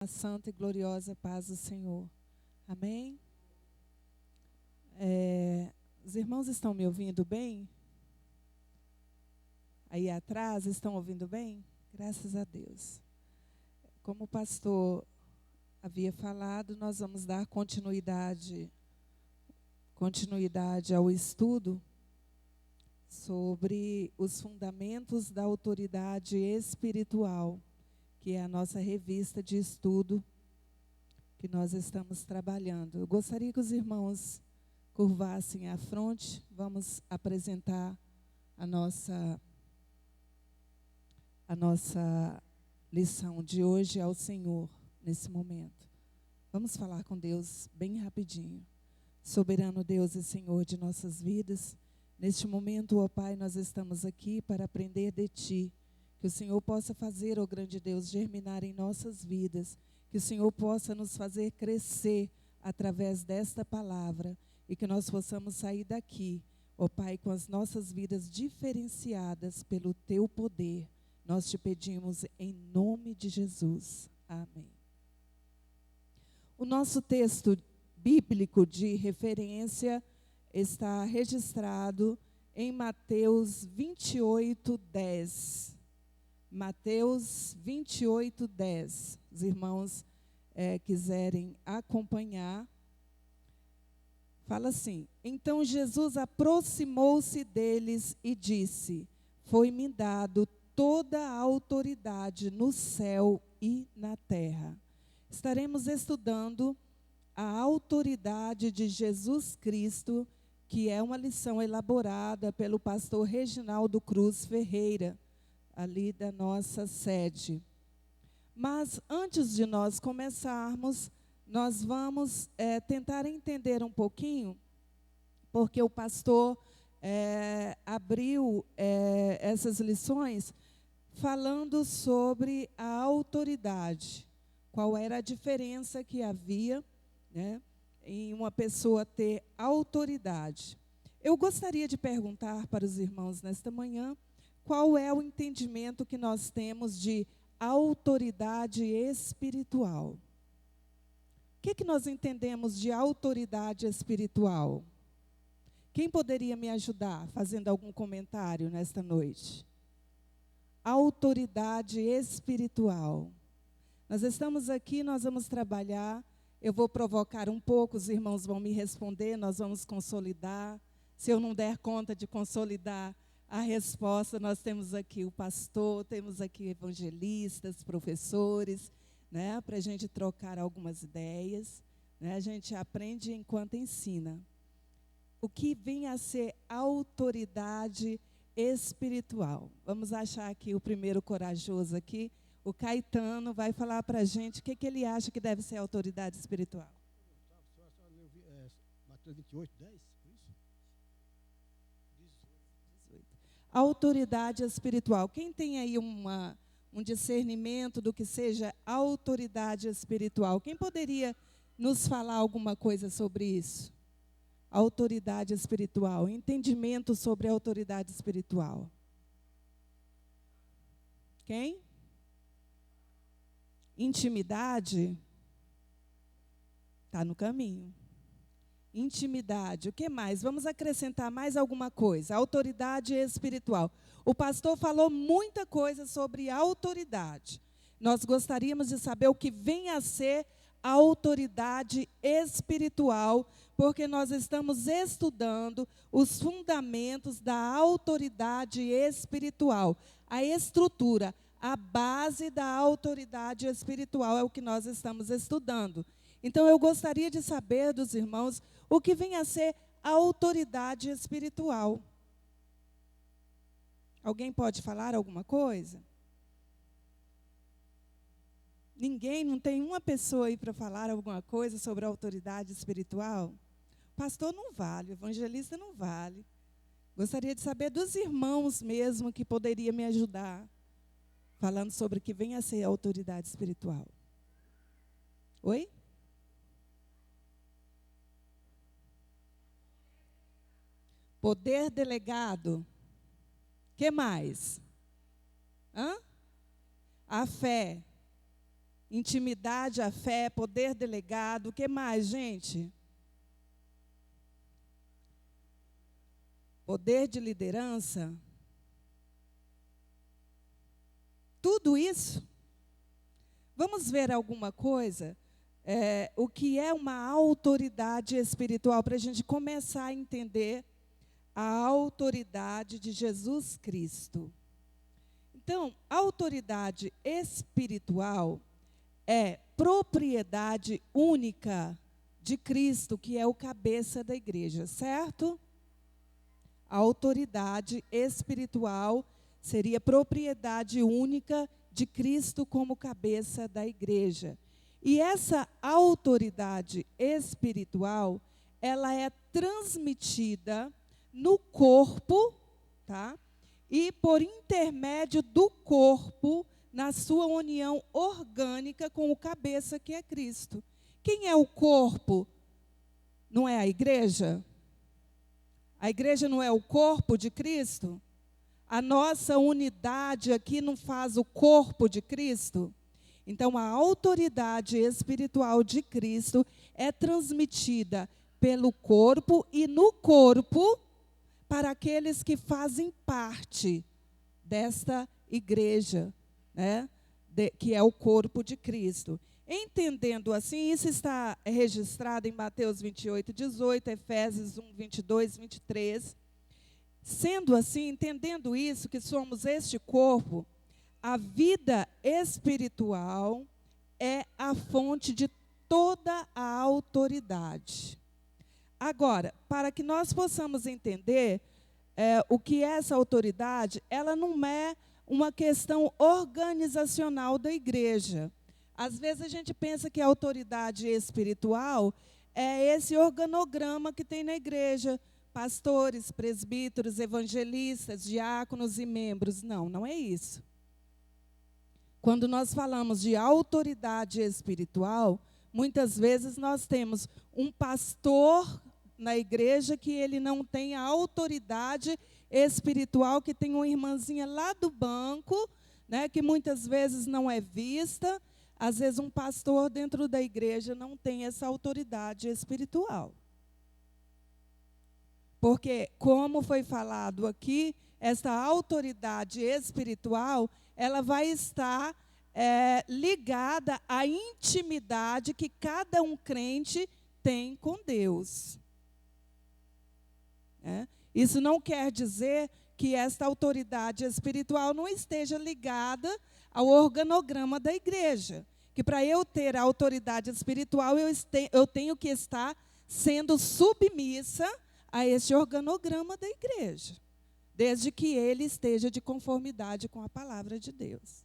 A santa e gloriosa paz do Senhor. Amém? Os irmãos estão me ouvindo bem? Aí atrás, estão ouvindo bem? Graças a Deus. Como o pastor havia falado, nós vamos dar continuidade ao estudo sobre os fundamentos da autoridade espiritual, que é a nossa revista de estudo que nós estamos trabalhando. Eu gostaria que os irmãos curvassem a fronte. Vamos apresentar a nossa lição de hoje ao Senhor nesse momento. Vamos falar com Deus bem rapidinho. Soberano Deus e Senhor de nossas vidas, neste momento, ó Pai, nós estamos aqui para aprender de Ti. Que o Senhor possa fazer, ó grande Deus, germinar em nossas vidas. Que o Senhor possa nos fazer crescer através desta palavra. E que nós possamos sair daqui, ó Pai, com as nossas vidas diferenciadas pelo Teu poder. Nós te pedimos em nome de Jesus. Amém. O nosso texto bíblico de referência está registrado em Mateus 28, 10. Mateus 28, 10. Os irmãos quiserem acompanhar. Fala assim: então Jesus aproximou-se deles e disse: foi-me dado toda a autoridade no céu e na terra. Estaremos estudando a autoridade de Jesus Cristo, que é uma lição elaborada pelo pastor Reginaldo Cruz Ferreira, ali da nossa sede. Mas antes de nós começarmos, nós vamos tentar entender um pouquinho, porque o pastor abriu essas lições falando sobre a autoridade. Qual era a diferença que havia, né, em uma pessoa ter autoridade. Eu gostaria de perguntar para os irmãos nesta manhã, qual é o entendimento que nós temos de autoridade espiritual? O que nós entendemos de autoridade espiritual? Quem poderia me ajudar fazendo algum comentário nesta noite? Autoridade espiritual. Nós estamos aqui, nós vamos trabalhar. Eu vou provocar um pouco, os irmãos vão me responder, nós vamos consolidar. Se eu não der conta de consolidar a resposta, nós temos aqui o pastor, temos aqui evangelistas, professores, né, para a gente trocar algumas ideias. Né, a gente aprende enquanto ensina. O que vem a ser autoridade espiritual? Vamos achar aqui o primeiro corajoso aqui. O Caetano vai falar para a gente o que ele acha que deve ser autoridade espiritual. Mateus 28, 10, isso? 18. Autoridade espiritual. Quem tem aí um discernimento do que seja autoridade espiritual? Quem poderia nos falar alguma coisa sobre isso? Autoridade espiritual. Entendimento sobre a autoridade espiritual. Quem? Intimidade, está no caminho. Intimidade, o que mais? Vamos acrescentar mais alguma coisa. Autoridade espiritual. O pastor falou muita coisa sobre autoridade. Nós gostaríamos de saber o que vem a ser a autoridade espiritual, porque nós estamos estudando os fundamentos da autoridade espiritual. A estrutura, a base da autoridade espiritual é o que nós estamos estudando. Então, eu gostaria de saber dos irmãos o que vem a ser a autoridade espiritual. Alguém pode falar alguma coisa? Ninguém? Não tem uma pessoa aí para falar alguma coisa sobre a autoridade espiritual? Pastor não vale, evangelista não vale. Gostaria de saber dos irmãos mesmo que poderia me ajudar, falando sobre o que vem a ser a autoridade espiritual. Oi? Poder delegado. Que mais? A fé. intimidade, a fé, poder delegado. O que mais, gente? Poder de liderança. Tudo isso. Vamos ver alguma coisa? O que é uma autoridade espiritual, para a gente começar a entender a autoridade de Jesus Cristo. Então, autoridade espiritual é propriedade única de Cristo, que é o cabeça da igreja, certo? A autoridade espiritual seria propriedade única de Cristo como cabeça da igreja. E essa autoridade espiritual, ela é transmitida no corpo, tá? E por intermédio do corpo, na sua união orgânica com o cabeça que é Cristo. Quem é o corpo? Não é a igreja? A igreja não é o corpo de Cristo? A nossa unidade aqui não faz o corpo de Cristo? Então, a autoridade espiritual de Cristo é transmitida pelo corpo e no corpo para aqueles que fazem parte desta igreja, né, que é o corpo de Cristo. Entendendo assim, isso está registrado em Mateus 28, 18, Efésios 1, 22, 23. Sendo assim, entendendo isso, que somos este corpo, a vida espiritual é a fonte de toda a autoridade. Agora, para que nós possamos entender o que é essa autoridade, ela não é uma questão organizacional da igreja. Às vezes a gente pensa que a autoridade espiritual é esse organograma que tem na igreja, pastores, presbíteros, evangelistas, diáconos e membros. Não, não é isso. Quando nós falamos de autoridade espiritual, muitas vezes nós temos um pastor na igreja que ele não tem a autoridade espiritual, que tem uma irmãzinha lá do banco, né, que muitas vezes não é vista. Às vezes um pastor dentro da igreja não tem essa autoridade espiritual. Porque, como foi falado aqui, essa autoridade espiritual, ela vai estar ligada à intimidade que cada um crente tem com Deus. Isso não quer dizer que esta autoridade espiritual não esteja ligada ao organograma da igreja. Que para eu ter a autoridade espiritual, eu tenho que estar sendo submissa a este organograma da igreja, desde que ele esteja de conformidade com a palavra de Deus.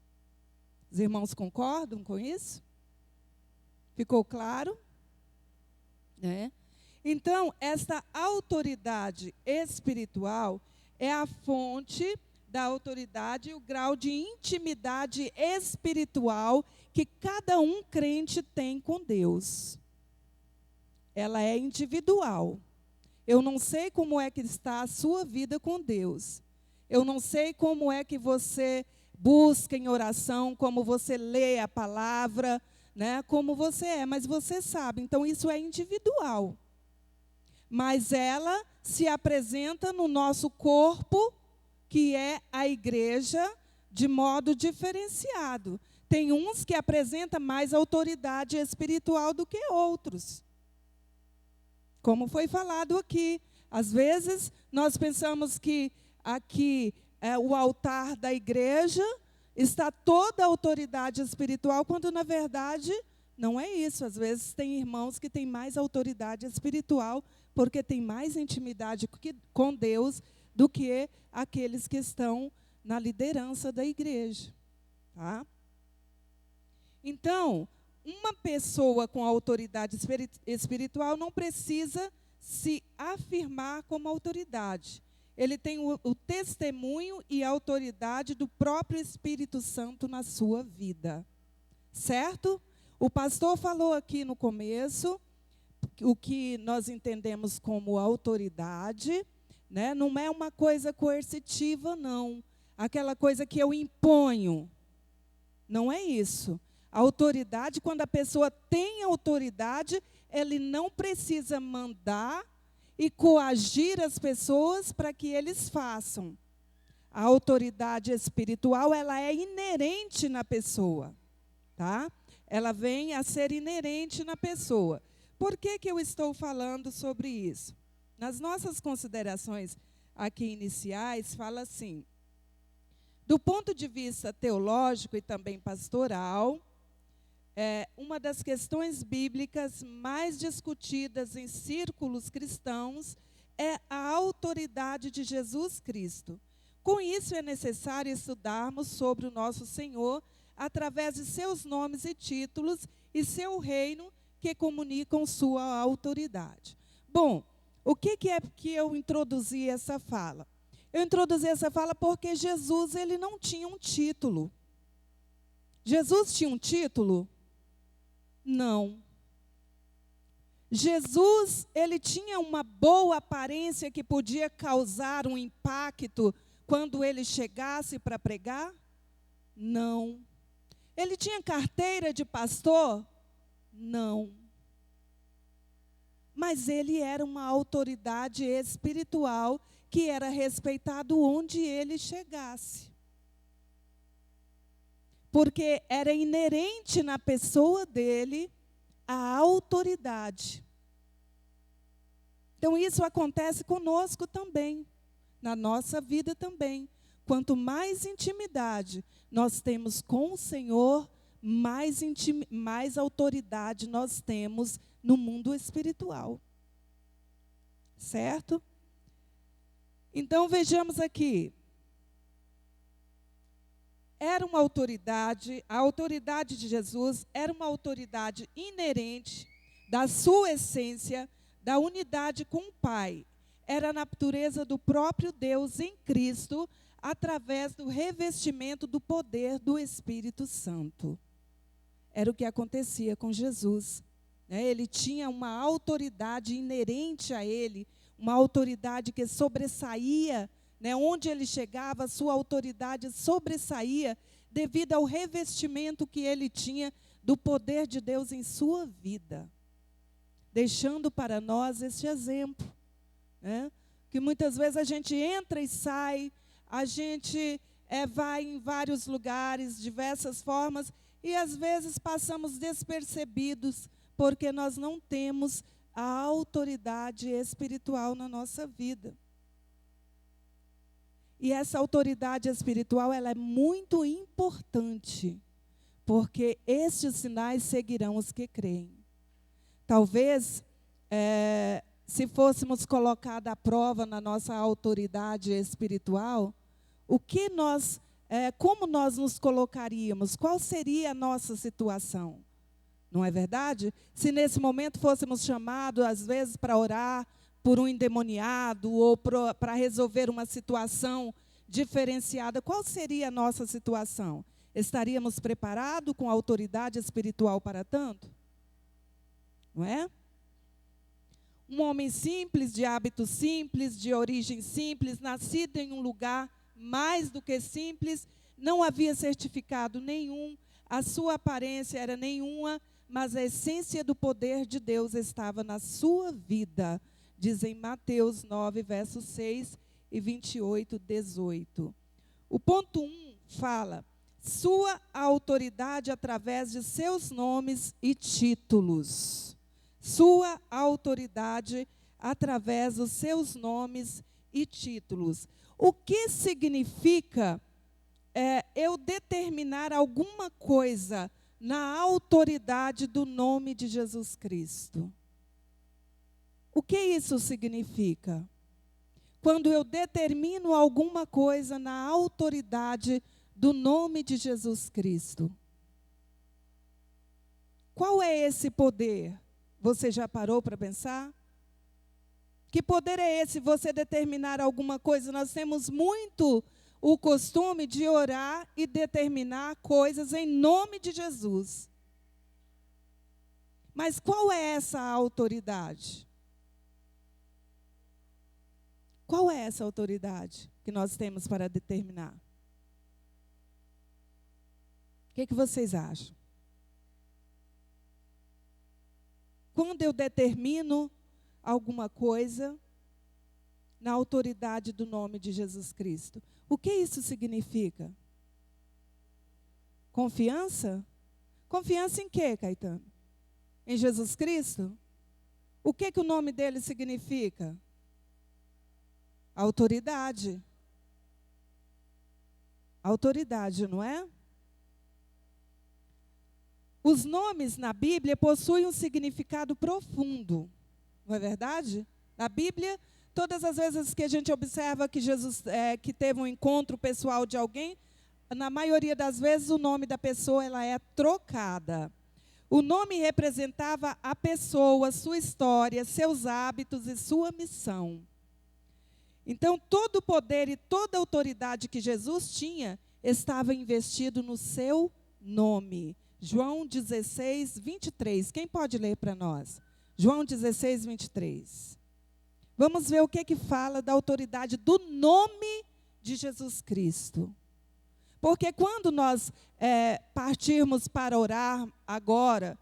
Os irmãos concordam com isso? Ficou claro? Então, esta autoridade espiritual é a fonte da autoridade e o grau de intimidade espiritual que cada um crente tem com Deus. Ela é individual. Eu não sei como é que está a sua vida com Deus. Eu não sei como é que você busca em oração, como você lê a palavra, né, como você é, mas você sabe. Então, isso é individual. Mas ela se apresenta no nosso corpo, que é a igreja, de modo diferenciado. Tem uns que apresentam mais autoridade espiritual do que outros. Como foi falado aqui. Às vezes, nós pensamos que aqui o altar da igreja está toda a autoridade espiritual, quando, na verdade, não é isso. Às vezes, tem irmãos que têm mais autoridade espiritual, porque têm mais intimidade com Deus do que aqueles que estão na liderança da igreja. Tá? Então, uma pessoa com autoridade espiritual não precisa se afirmar como autoridade. Ele tem o testemunho e a autoridade do próprio Espírito Santo na sua vida. Certo? O pastor falou aqui no começo o que nós entendemos como autoridade, né? Não é uma coisa coercitiva, não. Aquela coisa que eu imponho. Não é isso. A autoridade, quando a pessoa tem autoridade, ele não precisa mandar e coagir as pessoas para que eles façam. A autoridade espiritual, ela é inerente na pessoa, tá? Ela vem a ser inerente na pessoa. Por que eu estou falando sobre isso? Nas nossas considerações aqui iniciais, fala assim: do ponto de vista teológico e também pastoral, uma das questões bíblicas mais discutidas em círculos cristãos é a autoridade de Jesus Cristo. Com isso, é necessário estudarmos sobre o nosso Senhor através de seus nomes e títulos e seu reino que comunicam sua autoridade. Bom, o que é que eu introduzi essa fala? Eu introduzi essa fala porque Jesus, ele não tinha um título. Jesus tinha um título? Não. Jesus, ele tinha uma boa aparência que podia causar um impacto quando ele chegasse para pregar? Não. Ele tinha carteira de pastor? Não. Mas ele era uma autoridade espiritual que era respeitado onde ele chegasse. Porque era inerente na pessoa dele a autoridade. Então, isso acontece conosco também, na nossa vida também. Quanto mais intimidade nós temos com o Senhor, mais autoridade nós temos no mundo espiritual. Certo? Então, vejamos aqui. Era uma autoridade, a autoridade de Jesus era uma autoridade inerente da sua essência, da unidade com o Pai. Era a natureza do próprio Deus em Cristo, através do revestimento do poder do Espírito Santo. Era o que acontecia com Jesus. Ele tinha uma autoridade inerente a ele, uma autoridade que sobressaía. Onde ele chegava, a sua autoridade sobressaía devido ao revestimento que ele tinha do poder de Deus em sua vida. Deixando para nós esse exemplo. Que muitas vezes a gente entra e sai, a gente vai em vários lugares, diversas formas, e às vezes passamos despercebidos, porque nós não temos a autoridade espiritual na nossa vida. E essa autoridade espiritual, ela é muito importante, porque estes sinais seguirão os que creem. Talvez, se fôssemos colocar à prova na nossa autoridade espiritual, como nós nos colocaríamos? Qual seria a nossa situação? Não é verdade? Se nesse momento fôssemos chamados, às vezes, para orar por um endemoniado ou para resolver uma situação diferenciada, qual seria a nossa situação? Estaríamos preparados com a autoridade espiritual para tanto? Não é? Um homem simples, de hábitos simples, de origem simples, nascido em um lugar mais do que simples, não havia certificado nenhum, a sua aparência era nenhuma, mas a essência do poder de Deus estava na sua vida. Diz em Mateus 9, versos 6 e 28, 18. O ponto 1 fala: sua autoridade através de seus nomes e títulos. Sua autoridade através dos seus nomes e títulos. O que significa eu determinar alguma coisa na autoridade do nome de Jesus Cristo? O que isso significa? Quando eu determino alguma coisa na autoridade do nome de Jesus Cristo. Qual é esse poder? Você já parou para pensar? Que poder é esse, você determinar alguma coisa? Nós temos muito o costume de orar e determinar coisas em nome de Jesus. Mas qual é essa autoridade? Qual é essa autoridade que nós temos para determinar? O que vocês acham? quando eu determino alguma coisa na autoridade do nome de Jesus Cristo. O que isso significa? Confiança? Confiança em quê, Caetano? Em Jesus Cristo? O que o nome dele significa? Autoridade. Autoridade, não é? Os nomes na Bíblia possuem um significado profundo, não é verdade? Na Bíblia, todas as vezes que a gente observa que Jesus que teve um encontro pessoal de alguém, na maioria das vezes o nome da pessoa ela é trocada. O nome representava a pessoa, sua história, seus hábitos e sua missão. Então, todo o poder e toda a autoridade que Jesus tinha estava investido no seu nome. João 16, 23. Quem pode ler para nós? João 16, 23. Vamos ver o que fala da autoridade do nome de Jesus Cristo. Porque quando nós partirmos para orar agora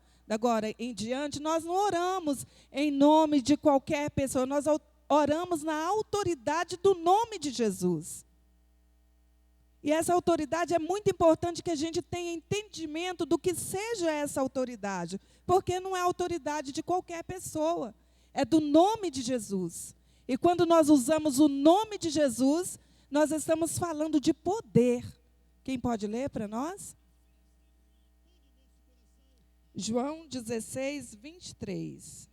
em diante, nós não oramos em nome de qualquer pessoa, nós oramos na autoridade do nome de Jesus. E essa autoridade é muito importante que a gente tenha entendimento do que seja essa autoridade, porque não é autoridade de qualquer pessoa, é do nome de Jesus. E quando nós usamos o nome de Jesus, nós estamos falando de poder. Quem pode ler para nós? João 16, 23.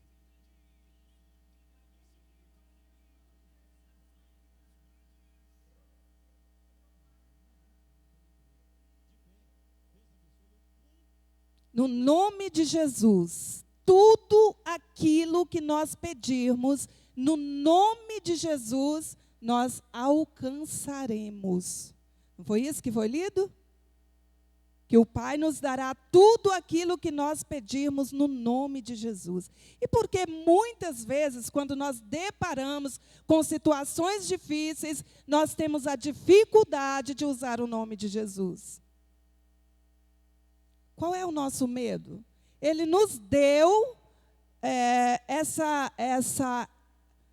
No nome de Jesus, tudo aquilo que nós pedirmos, no nome de Jesus, nós alcançaremos. Não foi isso que foi lido? Que o Pai nos dará tudo aquilo que nós pedirmos no nome de Jesus. E porque muitas vezes, quando nós deparamos com situações difíceis, nós temos a dificuldade de usar o nome de Jesus. Qual é o nosso medo? Ele nos deu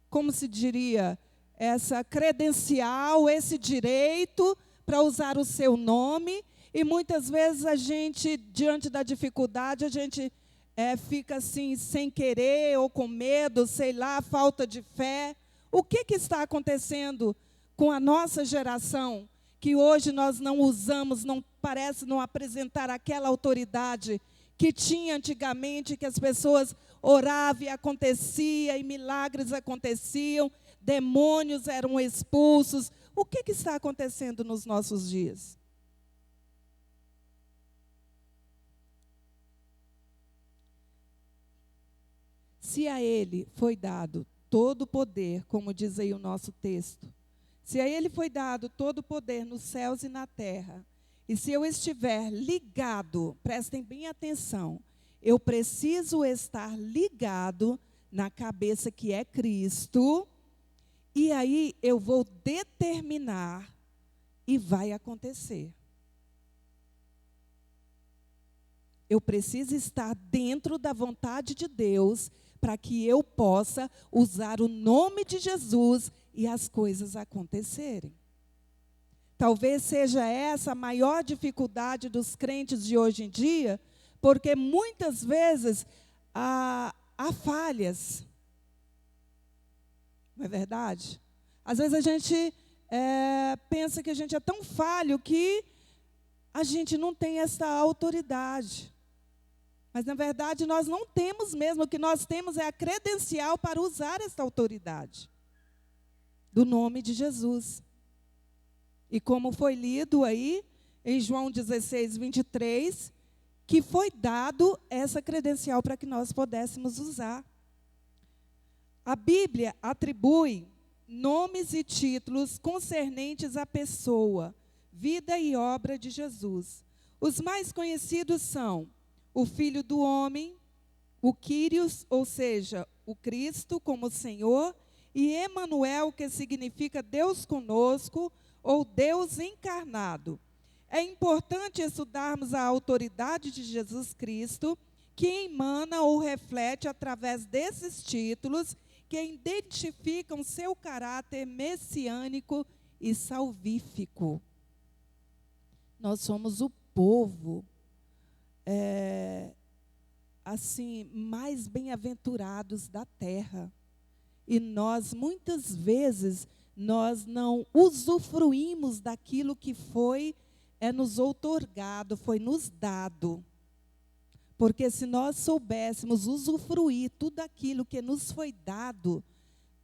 como se diria, essa credencial, esse direito para usar o seu nome, e muitas vezes a gente, diante da dificuldade, a gente fica assim, sem querer, ou com medo, sei lá, falta de fé. O que está acontecendo com a nossa geração, que hoje nós não usamos, parece não apresentar aquela autoridade que tinha antigamente, que as pessoas oravam e acontecia, e milagres aconteciam, demônios eram expulsos. O que está acontecendo nos nossos dias? Se a Ele foi dado todo o poder, como diz aí o nosso texto, se a Ele foi dado todo o poder nos céus e na terra, e se eu estiver ligado, prestem bem atenção, eu preciso estar ligado na cabeça que é Cristo, e aí eu vou determinar e vai acontecer. Eu preciso estar dentro da vontade de Deus para que eu possa usar o nome de Jesus e as coisas acontecerem. Talvez seja essa a maior dificuldade dos crentes de hoje em dia, porque muitas vezes há falhas. Não é verdade? Às vezes a gente pensa que a gente é tão falho que a gente não tem essa autoridade. Mas, na verdade, nós não temos mesmo. O que nós temos é a credencial para usar essa autoridade do nome de Jesus. E como foi lido aí, em João 16, 23, que foi dado essa credencial para que nós pudéssemos usar. A Bíblia atribui nomes e títulos concernentes à pessoa, vida e obra de Jesus. Os mais conhecidos são o Filho do Homem, o Kyrios, ou seja, o Cristo como Senhor, e Emanuel, que significa Deus conosco, ou Deus encarnado. É importante estudarmos a autoridade de Jesus Cristo, que emana ou reflete através desses títulos que identificam seu caráter messiânico e salvífico. Nós somos o povo, mais bem-aventurados da terra. E nós, muitas vezes, nós não usufruímos daquilo que foi nos outorgado, foi nos dado. Porque se nós soubéssemos usufruir tudo aquilo que nos foi dado,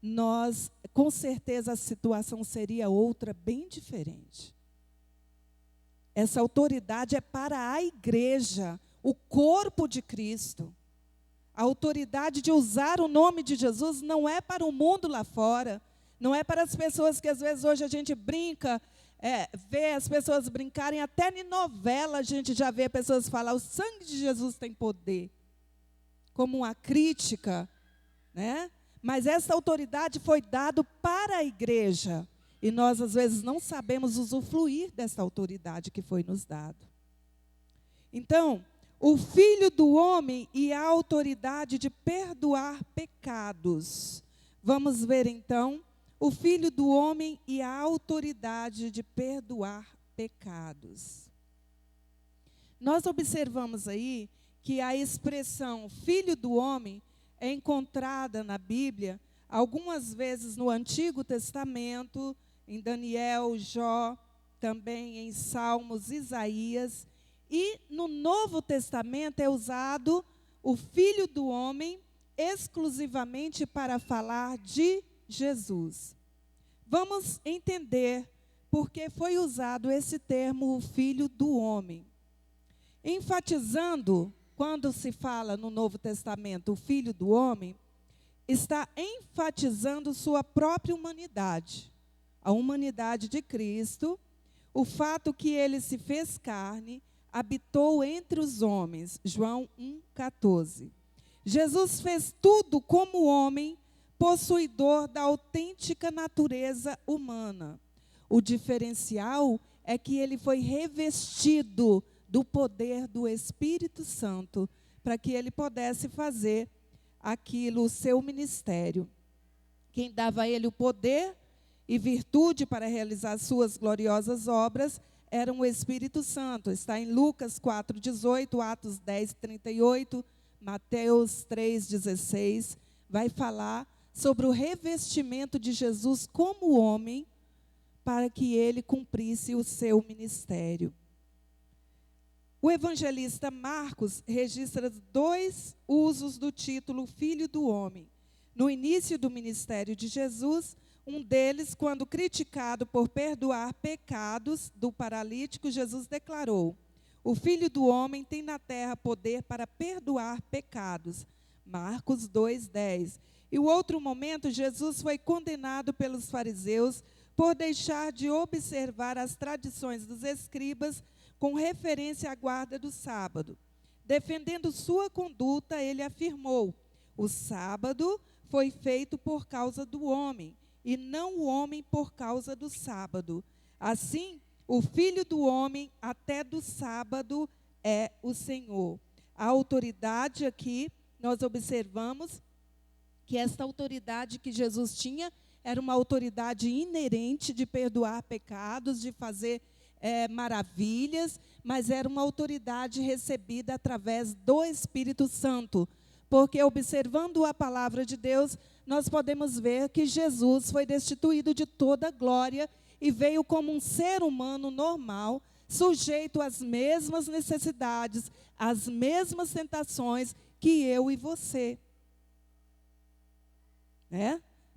nós, com certeza, a situação seria outra, bem diferente. Essa autoridade é para a igreja, o corpo de Cristo. A autoridade de usar o nome de Jesus não é para o mundo lá fora, não é para as pessoas que às vezes hoje a gente brinca, vê as pessoas brincarem, até em novela a gente já vê pessoas falar, o sangue de Jesus tem poder, como uma crítica, né? Mas essa autoridade foi dada para a igreja, e nós às vezes não sabemos usufruir dessa autoridade que foi nos dada. Então, o Filho do Homem e a autoridade de perdoar pecados. Vamos ver então, o Filho do Homem e a autoridade de perdoar pecados. Nós observamos aí que a expressão Filho do Homem é encontrada na Bíblia algumas vezes no Antigo Testamento, em Daniel, Jó, também em Salmos, Isaías. E no Novo Testamento é usado o Filho do Homem exclusivamente para falar de Jesus. Vamos entender por que foi usado esse termo, o Filho do Homem. Enfatizando, quando se fala no Novo Testamento, o Filho do Homem, está enfatizando sua própria humanidade, a humanidade de Cristo, o fato que ele se fez carne, habitou entre os homens, João 1,14. Jesus fez tudo como homem, possuidor da autêntica natureza humana. O diferencial é que ele foi revestido do poder do Espírito Santo, para que ele pudesse fazer aquilo, o seu ministério. Quem dava a ele o poder e virtude para realizar suas gloriosas obras era o Espírito Santo. Está em Lucas 4,18, Atos 10,38, Mateus 3,16. Vai falar sobre o revestimento de Jesus como homem, para que ele cumprisse o seu ministério. O evangelista Marcos registra 2 usos do título Filho do Homem. No início do ministério de Jesus, um deles, quando criticado por perdoar pecados do paralítico, Jesus declarou: o Filho do Homem tem na terra poder para perdoar pecados. Marcos 2,10. E o outro momento, Jesus foi condenado pelos fariseus por deixar de observar as tradições dos escribas com referência à guarda do sábado. Defendendo sua conduta, ele afirmou: o sábado foi feito por causa do homem, e não o homem por causa do sábado. Assim, o Filho do Homem, até do sábado, é o Senhor. A autoridade aqui, nós observamos que esta autoridade que Jesus tinha era uma autoridade inerente de perdoar pecados, de fazer maravilhas, mas era uma autoridade recebida através do Espírito Santo. Porque, observando a palavra de Deus, nós podemos ver que Jesus foi destituído de toda glória e veio como um ser humano normal, sujeito às mesmas necessidades, às mesmas tentações que eu e você.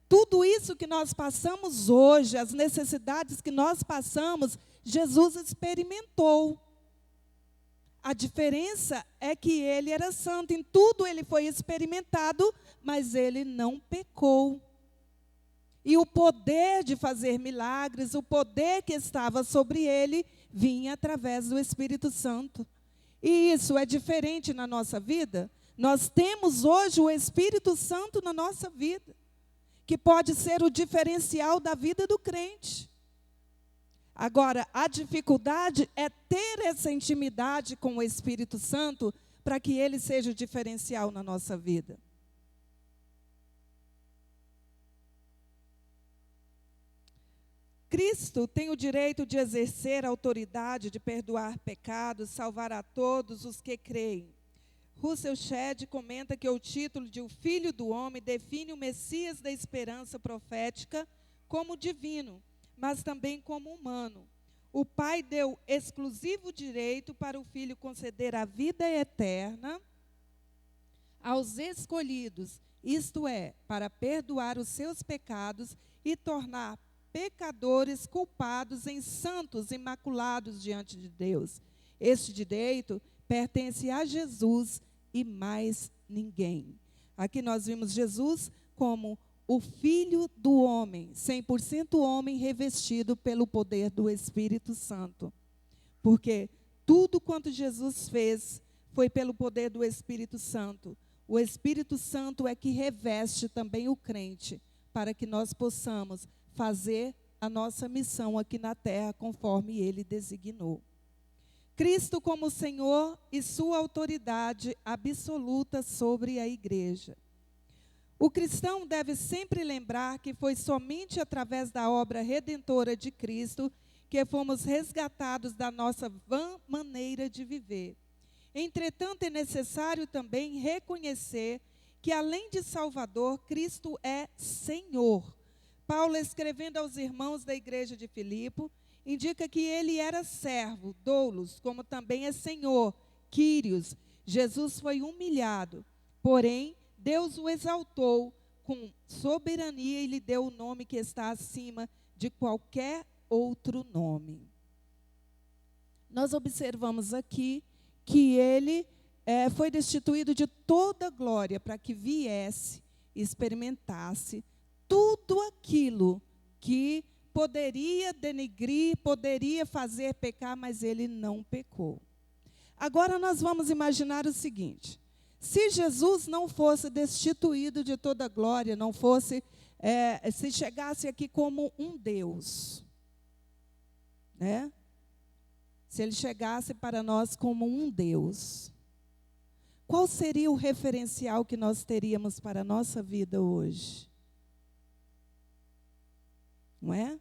Tudo isso que nós passamos hoje, as necessidades que nós passamos, Jesus experimentou. A diferença é que ele era santo, em tudo ele foi experimentado, mas ele não pecou. E o poder de fazer milagres, o poder que estava sobre ele, vinha através do Espírito Santo. E isso é diferente na nossa vida. Nós temos hoje o Espírito Santo na nossa vida, que pode ser o diferencial da vida do crente. Agora, a dificuldade é ter essa intimidade com o Espírito Santo para que Ele seja o diferencial na nossa vida. Cristo tem o direito de exercer a autoridade de perdoar pecados, salvar a todos os que creem. Russell Shedd comenta que o título de O Filho do Homem define o Messias da esperança profética como divino, mas também como humano. O Pai deu exclusivo direito para o Filho conceder a vida eterna aos escolhidos, isto é, para perdoar os seus pecados e tornar pecadores culpados em santos imaculados diante de Deus. Este direito pertence a Jesus e mais ninguém. Aqui nós vimos Jesus como o Filho do homem, 100% homem revestido pelo poder do Espírito Santo. Porque tudo quanto Jesus fez foi pelo poder do Espírito Santo. O Espírito Santo é que reveste também o crente, para que nós possamos fazer a nossa missão aqui na terra, conforme Ele designou. Cristo como Senhor e sua autoridade absoluta sobre a igreja. O cristão deve sempre lembrar que foi somente através da obra redentora de Cristo que fomos resgatados da nossa vã maneira de viver. Entretanto, é necessário também reconhecer que, além de Salvador, Cristo é Senhor. Paulo, escrevendo aos irmãos da igreja de Filipe, indica que ele era servo, doulos, como também é Senhor, Quírios. Jesus foi humilhado, porém, Deus o exaltou com soberania e lhe deu o nome que está acima de qualquer outro nome. Nós observamos aqui que ele foi destituído de toda glória para que viesse e experimentasse tudo aquilo que poderia denegrir, poderia fazer pecar, mas ele não pecou. Agora nós vamos imaginar o seguinte: se Jesus não fosse destituído de toda glória, não fosse, se chegasse aqui como um Deus, né? Se ele chegasse para nós como um Deus, qual seria o referencial que nós teríamos para a nossa vida hoje? Não é?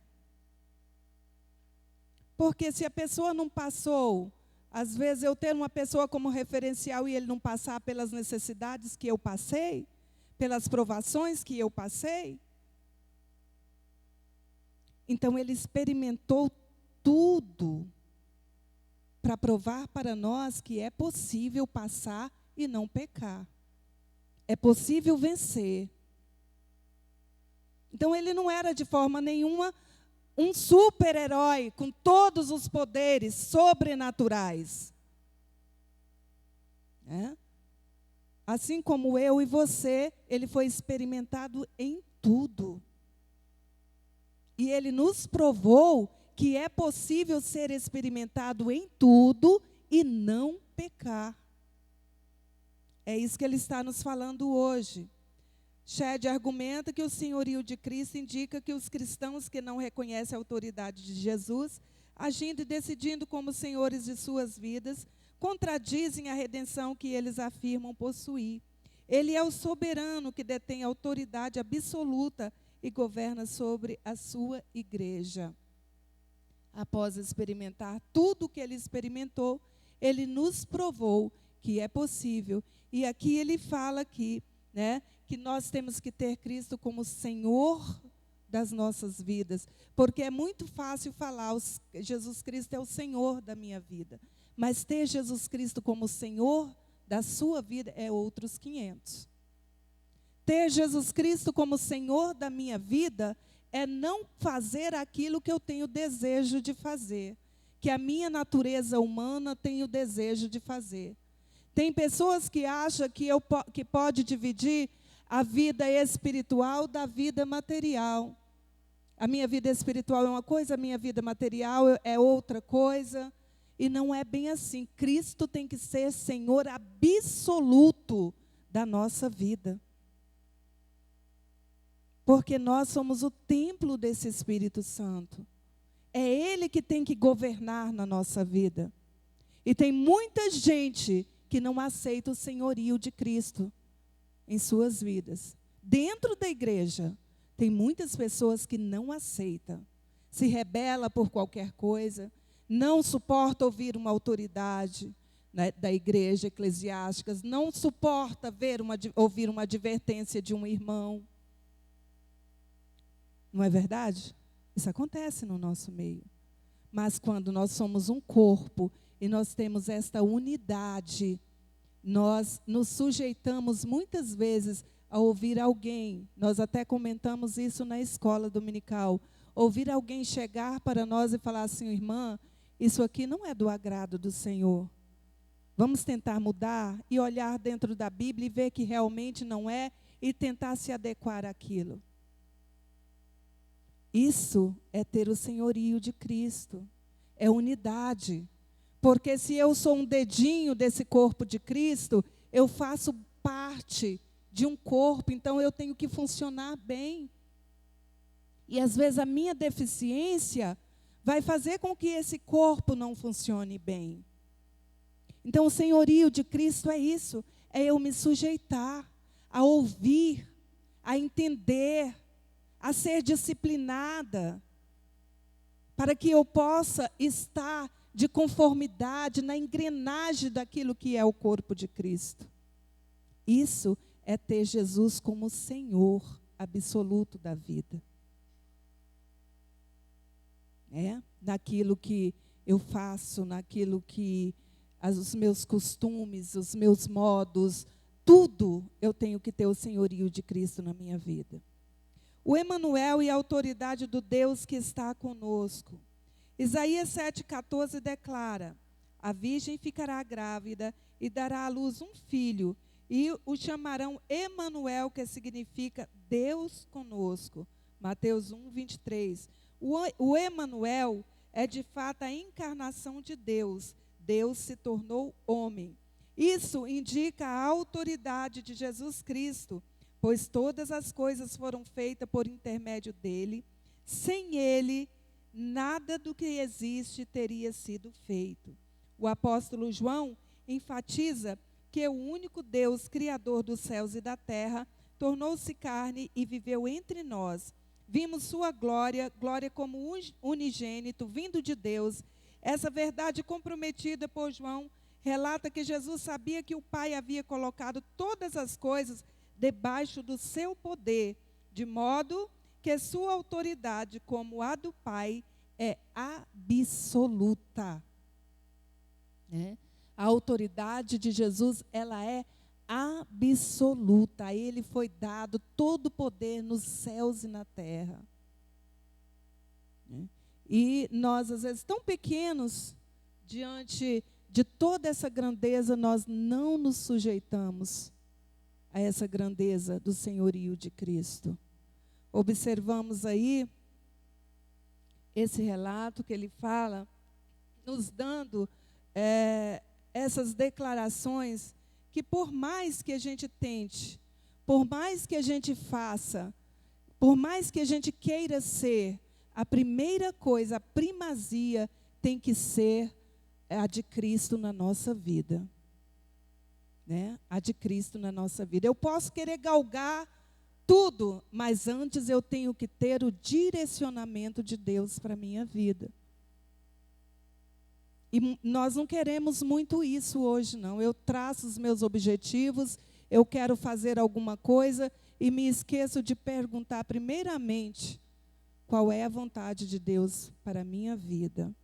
Porque se a pessoa não passou, às vezes eu ter uma pessoa como referencial e ele não passar pelas necessidades que eu passei, pelas provações que eu passei, então ele experimentou tudo para provar para nós que é possível passar e não pecar. É possível vencer. Então ele não era de forma nenhuma um super-herói com todos os poderes sobrenaturais. Assim como eu e você, ele foi experimentado em tudo. E ele nos provou que é possível ser experimentado em tudo e não pecar. É isso que ele está nos falando hoje. Shedd argumenta que o senhorio de Cristo indica que os cristãos que não reconhecem a autoridade de Jesus, agindo e decidindo como senhores de suas vidas, contradizem a redenção que eles afirmam possuir. Ele é o soberano que detém autoridade absoluta e governa sobre a sua igreja. Após experimentar tudo o que ele experimentou, ele nos provou que é possível. E aqui ele fala que nós temos que ter Cristo como Senhor das nossas vidas. Porque é muito fácil falar, Jesus Cristo é o Senhor da minha vida. Mas ter Jesus Cristo como Senhor da sua vida é outros 500. Ter Jesus Cristo como Senhor da minha vida é não fazer aquilo que eu tenho desejo de fazer, que a minha natureza humana tem o desejo de fazer. Tem pessoas que acham que pode dividir a vida espiritual da vida material. A minha vida espiritual é uma coisa, a minha vida material é outra coisa. E não é bem assim. Cristo tem que ser Senhor absoluto da nossa vida. Porque nós somos o templo desse Espírito Santo. É Ele que tem que governar na nossa vida. E tem muita gente que não aceita o senhorio de Cristo em suas vidas. Dentro da igreja, tem muitas pessoas que não aceitam, se rebela por qualquer coisa, não suporta ouvir uma autoridade, né, da igreja eclesiástica, não suporta ouvir uma advertência de um irmão. Não é verdade? Isso acontece no nosso meio. Mas quando nós somos um corpo e nós temos esta unidade, nós nos sujeitamos muitas vezes a ouvir alguém. Nós até comentamos isso na escola dominical. Ouvir alguém chegar para nós e falar assim: irmã, isso aqui não é do agrado do Senhor. Vamos tentar mudar e olhar dentro da Bíblia e ver que realmente não é e tentar se adequar àquilo. Isso é ter o senhorio de Cristo, é unidade. Porque se eu sou um dedinho desse corpo de Cristo, eu faço parte de um corpo, então eu tenho que funcionar bem. E às vezes a minha deficiência vai fazer com que esse corpo não funcione bem. Então o senhorio de Cristo é isso, é eu me sujeitar, a ouvir, a entender, a ser disciplinada, para que eu possa estar de conformidade na engrenagem daquilo que é o corpo de Cristo. Isso é ter Jesus como Senhor absoluto da vida. Naquilo que eu faço, naquilo que os meus costumes, os meus modos, tudo eu tenho que ter o senhorio de Cristo na minha vida. O Emanuel e a autoridade do Deus que está conosco. Isaías 7,14 declara: a virgem ficará grávida e dará à luz um filho, e o chamarão Emanuel, que significa Deus conosco. Mateus 1:23. O Emanuel é de fato a encarnação de Deus. Deus se tornou homem. Isso indica a autoridade de Jesus Cristo, pois todas as coisas foram feitas por intermédio dele. Sem ele, nada do que existe teria sido feito. O apóstolo João enfatiza que o único Deus, criador dos céus e da terra, tornou-se carne e viveu entre nós. Vimos sua glória, glória como unigênito, vindo de Deus. Essa verdade comprometida por João relata que Jesus sabia que o Pai havia colocado todas as coisas debaixo do seu poder, de modo que sua autoridade, como a do Pai, é absoluta. A autoridade de Jesus, ela é absoluta. A ele foi dado todo o poder nos céus e na terra. E nós, às vezes, tão pequenos, diante de toda essa grandeza, nós não nos sujeitamos a essa grandeza do senhorio de Cristo. Observamos aí esse relato que ele fala, nos dando essas declarações que, por mais que a gente tente, por mais que a gente faça, por mais que a gente queira ser, a primeira coisa, a primazia, tem que ser a de Cristo na nossa vida. A de Cristo na nossa vida. Eu posso querer galgar tudo, mas antes eu tenho que ter o direcionamento de Deus para a minha vida. E nós não queremos muito isso hoje, não. Eu traço os meus objetivos, eu quero fazer alguma coisa e me esqueço de perguntar primeiramente qual é a vontade de Deus para a minha vida.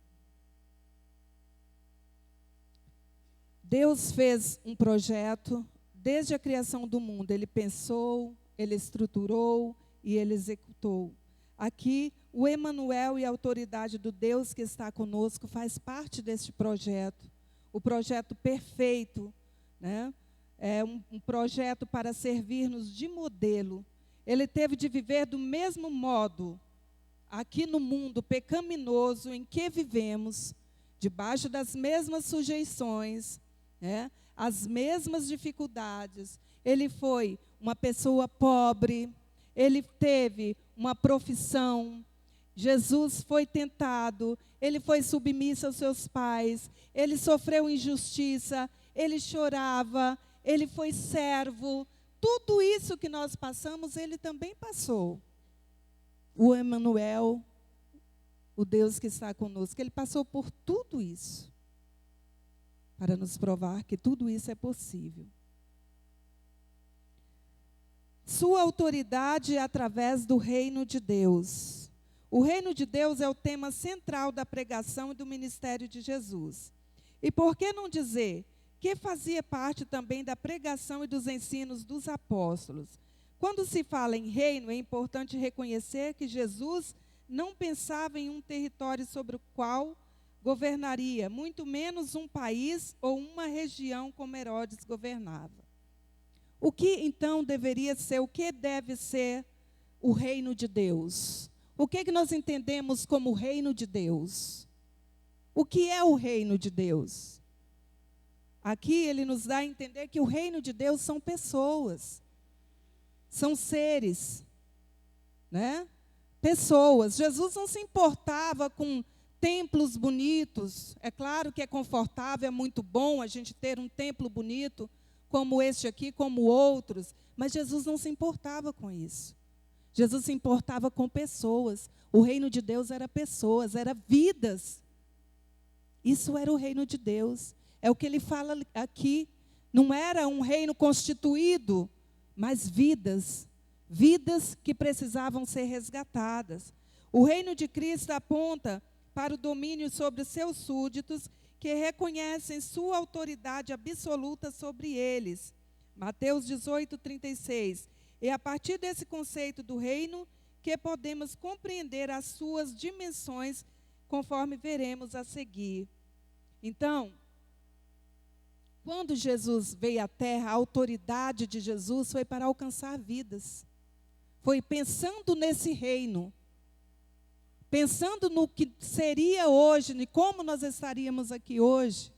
Deus fez um projeto desde a criação do mundo. Ele pensou, ele estruturou e ele executou. Aqui, o Emanuel e a autoridade do Deus que está conosco faz parte deste projeto. O projeto perfeito, é um projeto para servir-nos de modelo. Ele teve de viver do mesmo modo, aqui no mundo pecaminoso em que vivemos, debaixo das mesmas sujeições, as mesmas dificuldades. Ele foi uma pessoa pobre, ele teve uma profissão. Jesus foi tentado, ele foi submisso aos seus pais, ele sofreu injustiça, ele chorava, ele foi servo. Tudo isso que nós passamos, ele também passou. O Emanuel, o Deus que está conosco, ele passou por tudo isso, para nos provar que tudo isso é possível. Sua autoridade é através do reino de Deus. O reino de Deus é o tema central da pregação e do ministério de Jesus. E por que não dizer que fazia parte também da pregação e dos ensinos dos apóstolos? Quando se fala em reino, é importante reconhecer que Jesus não pensava em um território sobre o qual governaria, muito menos um país ou uma região como Herodes governava. O que então deveria ser, o que deve ser o reino de Deus? O que nós entendemos como reino de Deus? O que é o reino de Deus? Aqui ele nos dá a entender que o reino de Deus são pessoas, são seres, né? Pessoas. Jesus não se importava com templos bonitos. É claro que é confortável, é muito bom a gente ter um templo bonito, como este aqui, como outros, mas Jesus não se importava com isso. Jesus se importava com pessoas. O reino de Deus era pessoas, era vidas. Isso era o reino de Deus. É o que ele fala aqui. Não era um reino constituído, mas vidas. Vidas que precisavam ser resgatadas. O reino de Cristo aponta para o domínio sobre os seus súditos, que reconhecem sua autoridade absoluta sobre eles. Mateus 18:36. É a partir desse conceito do reino que podemos compreender as suas dimensões, conforme veremos a seguir. Então, quando Jesus veio à terra, a autoridade de Jesus foi para alcançar vidas. Foi pensando nesse reino, pensando no que seria hoje, e como nós estaríamos aqui hoje,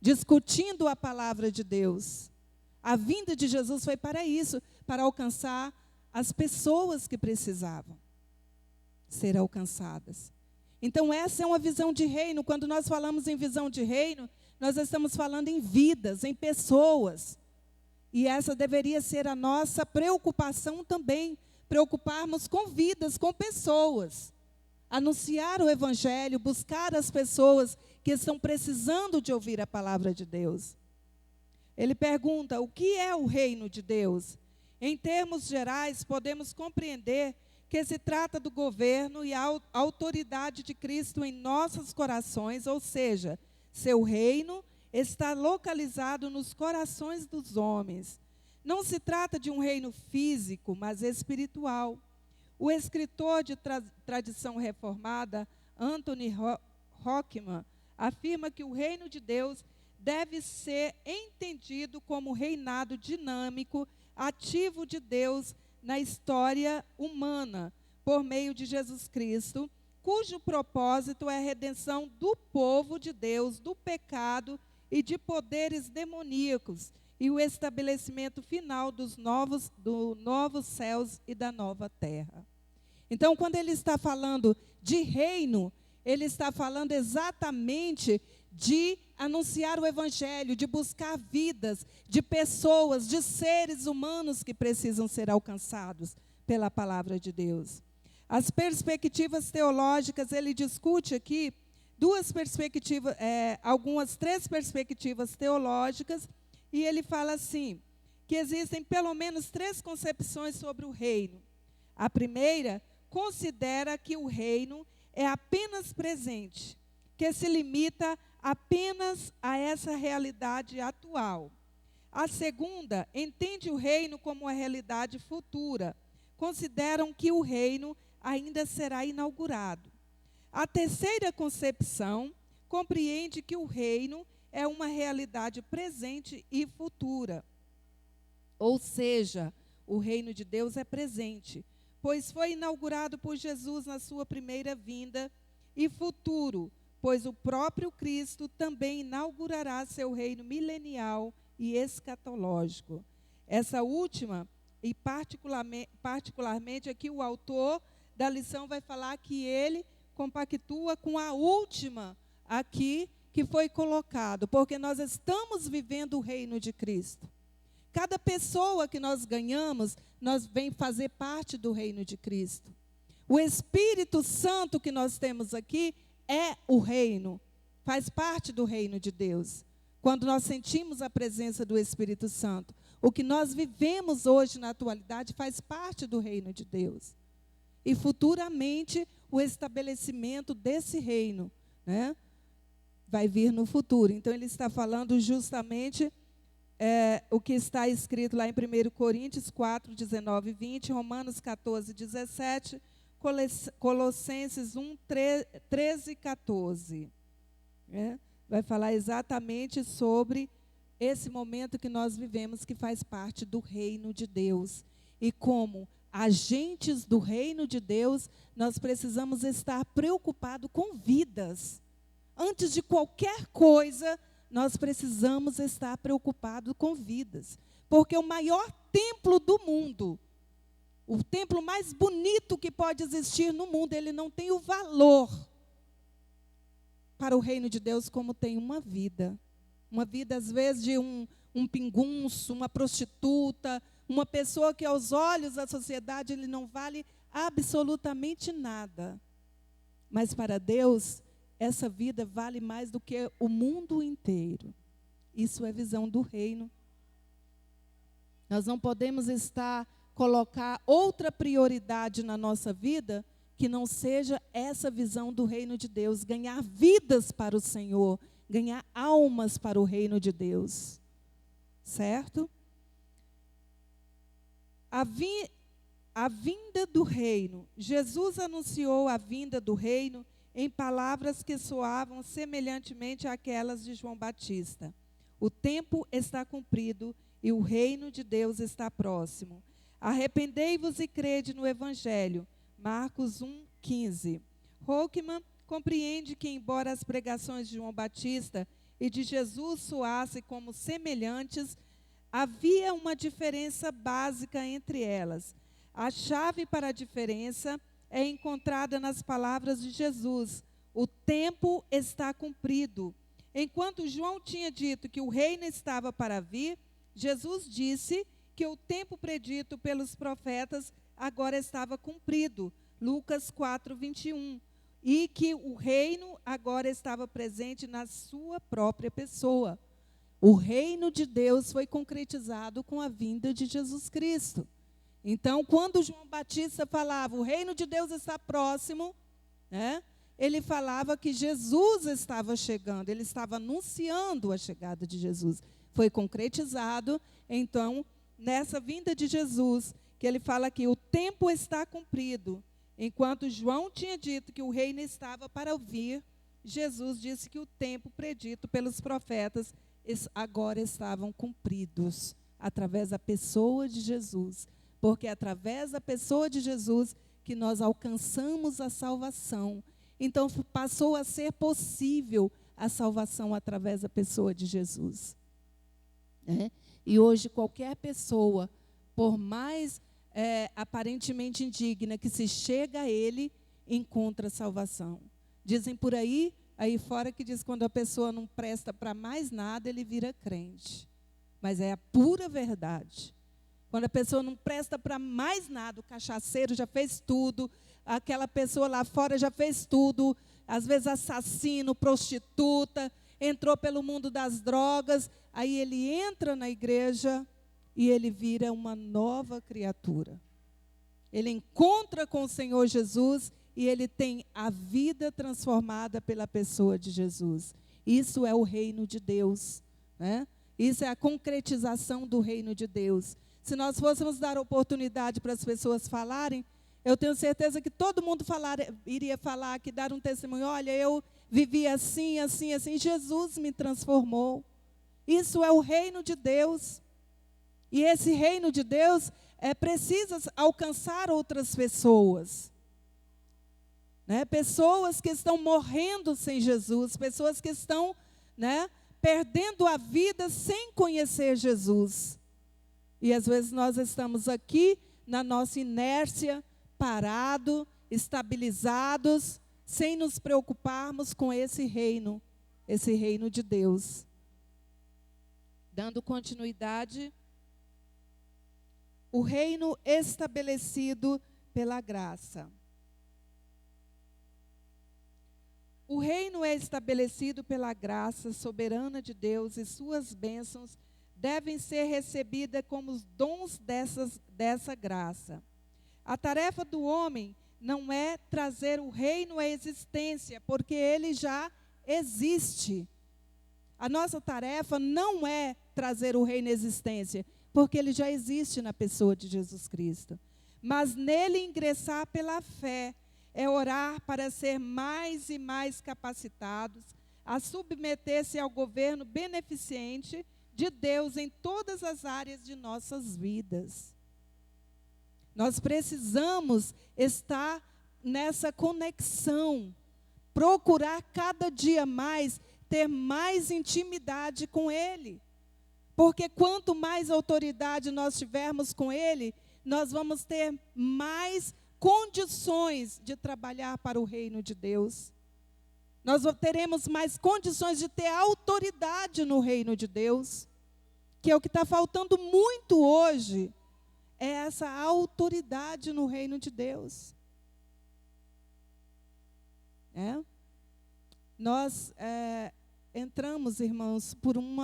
discutindo a palavra de Deus. A vinda de Jesus foi para isso, para alcançar as pessoas que precisavam ser alcançadas. Então, essa é uma visão de reino. Quando nós falamos em visão de reino, nós estamos falando em vidas, em pessoas. E essa deveria ser a nossa preocupação também, preocuparmos com vidas, com pessoas. Anunciar o Evangelho, buscar as pessoas que estão precisando de ouvir a palavra de Deus. Ele pergunta, o que é o reino de Deus? Em termos gerais, podemos compreender que se trata do governo e a autoridade de Cristo em nossos corações, ou seja, seu reino está localizado nos corações dos homens. Não se trata de um reino físico, mas espiritual. O escritor de tradição reformada, Anthony Hockman, afirma que o reino de Deus deve ser entendido como reinado dinâmico, ativo de Deus na história humana, por meio de Jesus Cristo, cujo propósito é a redenção do povo de Deus, do pecado e de poderes demoníacos, e o estabelecimento final dos novos céus e da nova terra. Então, quando ele está falando de reino, ele está falando exatamente de anunciar o Evangelho, de buscar vidas, de pessoas, de seres humanos que precisam ser alcançados pela palavra de Deus. As perspectivas teológicas, ele discute aqui três perspectivas teológicas, e ele fala assim, que existem pelo menos três concepções sobre o reino. A primeira considera que o reino é apenas presente, que se limita apenas a essa realidade atual. A segunda entende o reino como uma realidade futura. Consideram que o reino ainda será inaugurado. A terceira concepção compreende que o reino é uma realidade presente e futura. Ou seja, o reino de Deus é presente, pois foi inaugurado por Jesus na sua primeira vinda, e futuro, pois o próprio Cristo também inaugurará seu reino milenial e escatológico. Essa última, e particularmente aqui o autor da lição vai falar que ele compactua com a última aqui, que foi colocado, porque nós estamos vivendo o reino de Cristo. Cada pessoa que nós ganhamos, nós vem fazer parte do reino de Cristo. O Espírito Santo que nós temos aqui é o reino, faz parte do reino de Deus. Quando nós sentimos a presença do Espírito Santo, o que nós vivemos hoje na atualidade faz parte do reino de Deus. E futuramente o estabelecimento desse reino, né, vai vir no futuro. Então ele está falando justamente o que está escrito lá em 1 Coríntios 4, 19 e 20, Romanos 14, 17, Colossenses 1, 13 e 14. Vai falar exatamente sobre esse momento que nós vivemos, que faz parte do reino de Deus. E como agentes do reino de Deus, nós precisamos estar preocupados com vidas. Antes de qualquer coisa, nós precisamos estar preocupados com vidas. Porque o maior templo do mundo, o templo mais bonito que pode existir no mundo, ele não tem o valor para o reino de Deus como tem uma vida. Uma vida, às vezes, de um pingunço, uma prostituta, uma pessoa que, aos olhos da sociedade, ele não vale absolutamente nada. Mas, para Deus, essa vida vale mais do que o mundo inteiro. Isso é visão do reino. Nós não podemos colocar outra prioridade na nossa vida que não seja essa visão do reino de Deus, ganhar vidas para o Senhor, ganhar almas para o reino de Deus. Certo? A vinda do reino. Jesus anunciou a vinda do reino em palavras que soavam semelhantemente àquelas de João Batista. O tempo está cumprido e o reino de Deus está próximo. Arrependei-vos e crede no Evangelho. Marcos 1, 15. Holkman compreende que, embora as pregações de João Batista e de Jesus soassem como semelhantes, havia uma diferença básica entre elas. A chave para a diferença é encontrada nas palavras de Jesus: o tempo está cumprido. Enquanto João tinha dito que o reino estava para vir, Jesus disse que o tempo predito pelos profetas agora estava cumprido, Lucas 4, 21, e que o reino agora estava presente na sua própria pessoa. O reino de Deus foi concretizado com a vinda de Jesus Cristo. Então, quando João Batista falava, o reino de Deus está próximo, né, ele falava que Jesus estava chegando, ele estava anunciando a chegada de Jesus. Foi concretizado, então, nessa vinda de Jesus, que ele fala que o tempo está cumprido. Enquanto João tinha dito que o reino estava para vir, Jesus disse que o tempo predito pelos profetas agora estavam cumpridos, através da pessoa de Jesus. Porque é através da pessoa de Jesus que nós alcançamos a salvação. Então, passou a ser possível a salvação através da pessoa de Jesus. E hoje, qualquer pessoa, por mais aparentemente indigna, que se chega a Ele, encontra salvação. Dizem por aí fora, que diz que quando a pessoa não presta para mais nada, ele vira crente. Mas é a pura verdade. Quando a pessoa não presta para mais nada, o cachaceiro já fez tudo, aquela pessoa lá fora já fez tudo, às vezes assassino, prostituta, entrou pelo mundo das drogas, aí ele entra na igreja e ele vira uma nova criatura. Ele encontra com o Senhor Jesus e ele tem a vida transformada pela pessoa de Jesus. Isso é o reino de Deus, né? Isso é a concretização do reino de Deus. Se nós fôssemos dar oportunidade para as pessoas falarem, eu tenho certeza que todo mundo iria falar, que dar um testemunho: olha, eu vivi assim, assim, assim, Jesus me transformou. Isso é o reino de Deus. E esse reino de Deus precisa alcançar outras pessoas. Né? Pessoas que estão morrendo sem Jesus, pessoas que estão, né, perdendo a vida sem conhecer Jesus. E às vezes nós estamos aqui na nossa inércia, parados, estabilizados, sem nos preocuparmos com esse reino esse reino de Deus. Dando continuidade, o reino estabelecido pela graça. O reino é estabelecido pela graça soberana de Deus e suas bênçãos devem ser recebidas como os dons dessa graça. A tarefa do homem não é trazer o reino à existência, porque ele já existe. A nossa tarefa não é trazer o reino à existência, porque ele já existe na pessoa de Jesus Cristo. Mas nele ingressar pela fé, é orar para ser mais e mais capacitados a submeter-se ao governo beneficente de Deus em todas as áreas de nossas vidas. Nós precisamos estar nessa conexão, procurar cada dia mais ter mais intimidade com Ele. Porque quanto mais autoridade nós tivermos com Ele, nós vamos ter mais condições de trabalhar para o reino de Deus. Nós teremos mais condições de ter autoridade no reino de Deus, que é o que está faltando muito hoje, é essa autoridade no reino de Deus. Nós entramos, irmãos, por um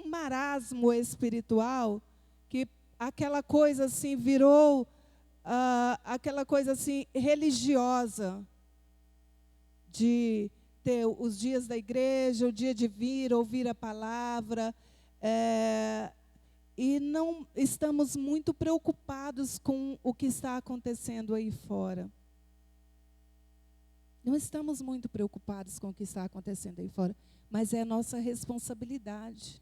marasmo espiritual, que aquela coisa assim virou aquela coisa assim religiosa, de ter os dias da igreja, o dia de vir, ouvir a palavra, e não estamos muito preocupados com o que está acontecendo aí fora. Não estamos muito preocupados com o que está acontecendo aí fora, mas é nossa responsabilidade.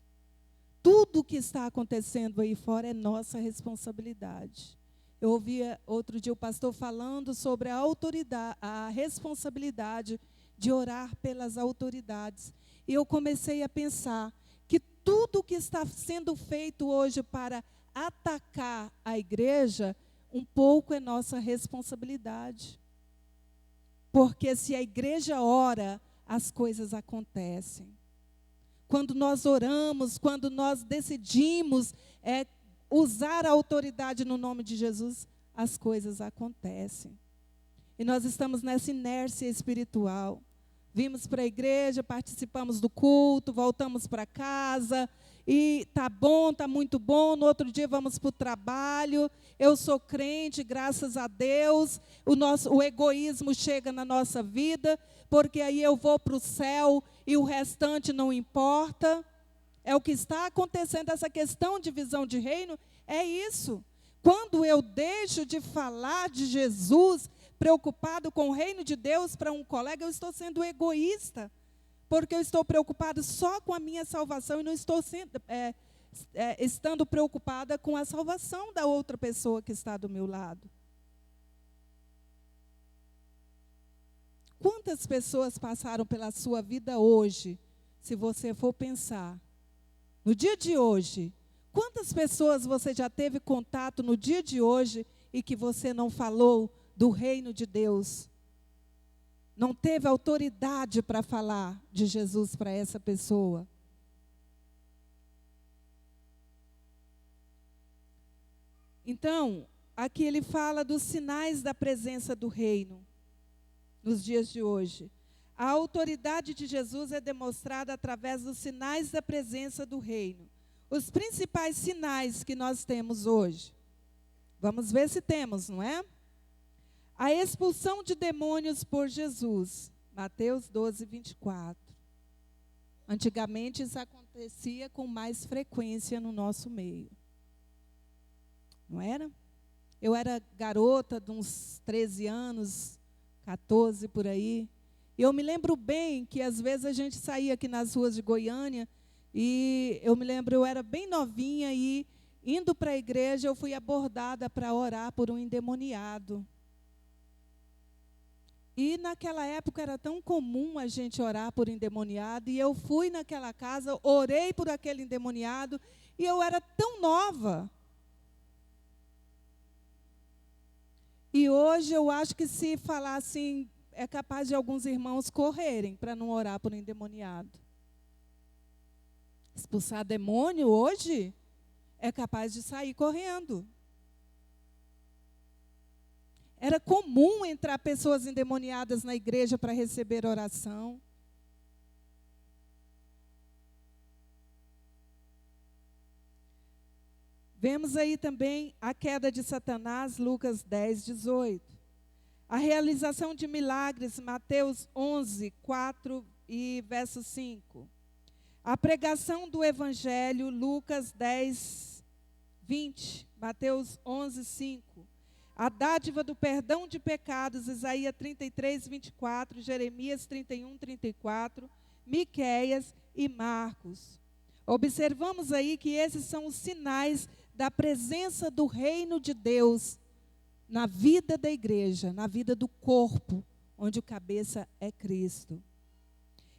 Tudo o que está acontecendo aí fora é nossa responsabilidade. Eu ouvi outro dia o pastor falando sobre a autoridade, a responsabilidade de orar pelas autoridades. E eu comecei a pensar que tudo o que está sendo feito hoje para atacar a igreja, um pouco é nossa responsabilidade. Porque se a igreja ora, as coisas acontecem. Quando nós oramos, quando nós decidimos usar a autoridade no nome de Jesus, as coisas acontecem. E nós estamos nessa inércia espiritual. Vimos para a igreja, participamos do culto, voltamos para casa, e tá bom, tá muito bom, no outro dia vamos para o trabalho, eu sou crente, graças a Deus, o egoísmo chega na nossa vida, porque aí eu vou para o céu e o restante não importa. É o que está acontecendo, essa questão de visão de reino, é isso. Quando eu deixo de falar de Jesus, preocupado com o reino de Deus para um colega, eu estou sendo egoísta, porque eu estou preocupado só com a minha salvação e não estou estando preocupada com a salvação da outra pessoa que está do meu lado. Quantas pessoas passaram pela sua vida hoje, se você for pensar, no dia de hoje, quantas pessoas você já teve contato no dia de hoje e que você não falou do reino de Deus? Não teve autoridade para falar de Jesus para essa pessoa? Então, aqui ele fala dos sinais da presença do reino nos dias de hoje. A autoridade de Jesus é demonstrada através dos sinais da presença do reino. Os principais sinais que nós temos hoje. Vamos ver se temos, não é? A expulsão de demônios por Jesus. Mateus 12, 24. Antigamente isso acontecia com mais frequência no nosso meio. Não era? Eu era garota de uns 13 anos, 14 por aí. E eu me lembro bem que às vezes a gente saía aqui nas ruas de Goiânia e eu me lembro, eu era bem novinha e indo para a igreja eu fui abordada para orar por um endemoniado. E naquela época era tão comum a gente orar por endemoniado e eu fui naquela casa, orei por aquele endemoniado e eu era tão nova. E hoje eu acho que se falar assim, é capaz de alguns irmãos correrem para não orar por um endemoniado. Expulsar demônio hoje é capaz de sair correndo. Era comum entrar pessoas endemoniadas na igreja para receber oração. Vemos aí também a queda de Satanás, Lucas 10, 18. A realização de milagres, Mateus 11, 4 e verso 5. A pregação do Evangelho, Lucas 10, 20. Mateus 11, 5. A dádiva do perdão de pecados, Isaías 33, 24. Jeremias 31, 34. Miqueias e Marcos. Observamos aí que esses são os sinais da presença do reino de Deus na vida da igreja, na vida do corpo, onde o cabeça é Cristo.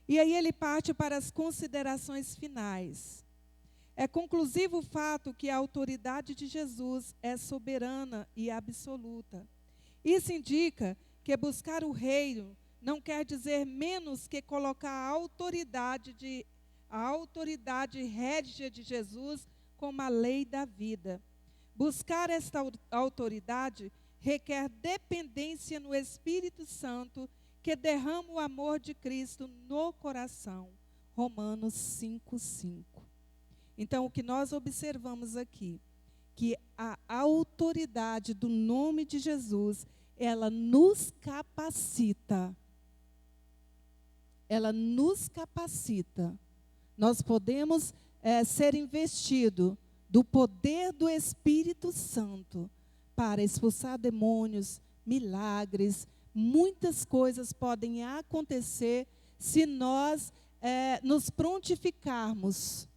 E aí ele parte para as considerações finais. É conclusivo o fato que a autoridade de Jesus é soberana e absoluta. Isso indica que buscar o reino não quer dizer menos que colocar a autoridade régia de Jesus como a lei da vida. Buscar esta autoridade requer dependência no Espírito Santo, que derrama o amor de Cristo no coração. Romanos 5:5. Então, o que nós observamos aqui, que a autoridade do nome de Jesus, ela nos capacita. Ela nos capacita. Nós podemos ser investidos do poder do Espírito Santo para expulsar demônios, milagres. Muitas coisas podem acontecer se nós nos prontificarmos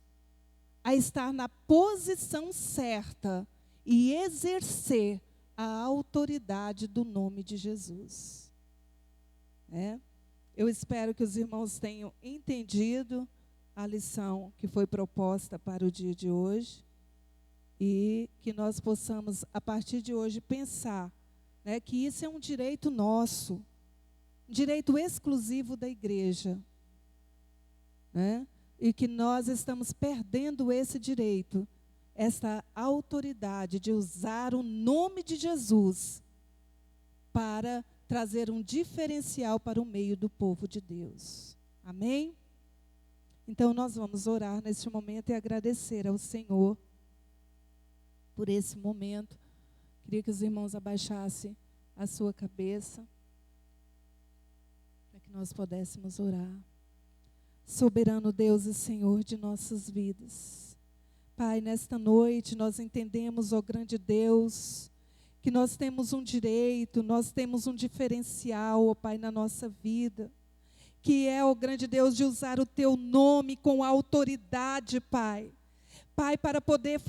a estar na posição certa e exercer a autoridade do nome de Jesus. Eu espero que os irmãos tenham entendido a lição que foi proposta para o dia de hoje e que nós possamos, a partir de hoje, pensar, que isso é um direito nosso, um direito exclusivo da igreja, e que nós estamos perdendo esse direito, essa autoridade de usar o nome de Jesus para trazer um diferencial para o meio do povo de Deus. Amém? Então, nós vamos orar neste momento e agradecer ao Senhor por esse momento. Queria que os irmãos abaixassem a sua cabeça, para que nós pudéssemos orar. Soberano Deus e Senhor de nossas vidas. Pai, nesta noite nós entendemos, ó grande Deus, que nós temos um direito, nós temos um diferencial, ó Pai, na nossa vida. Que é, ó grande Deus, de usar o Teu nome com autoridade, Pai. Pai, para poder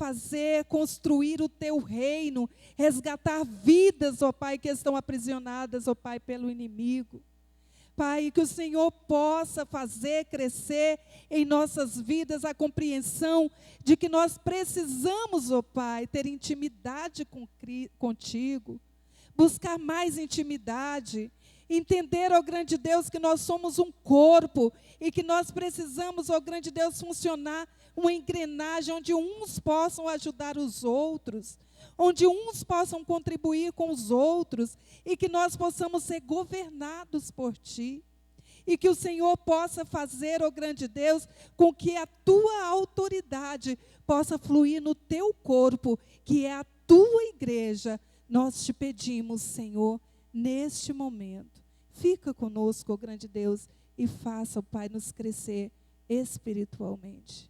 construir o Teu reino, resgatar vidas, ó Pai, que estão aprisionadas, ó Pai, pelo inimigo. Pai, que o Senhor possa fazer crescer em nossas vidas a compreensão de que nós precisamos, ó Pai, ter intimidade contigo, buscar mais intimidade, entender, ó grande Deus, que nós somos um corpo e que nós precisamos, ó grande Deus, funcionar uma engrenagem onde uns possam ajudar os outros, onde uns possam contribuir com os outros e que nós possamos ser governados por Ti. E que o Senhor possa fazer, ó grande Deus, com que a Tua autoridade possa fluir no Teu corpo, que é a Tua igreja. Nós Te pedimos, Senhor, neste momento. Fica conosco, ó grande Deus, e faça, ó Pai, nos crescer espiritualmente.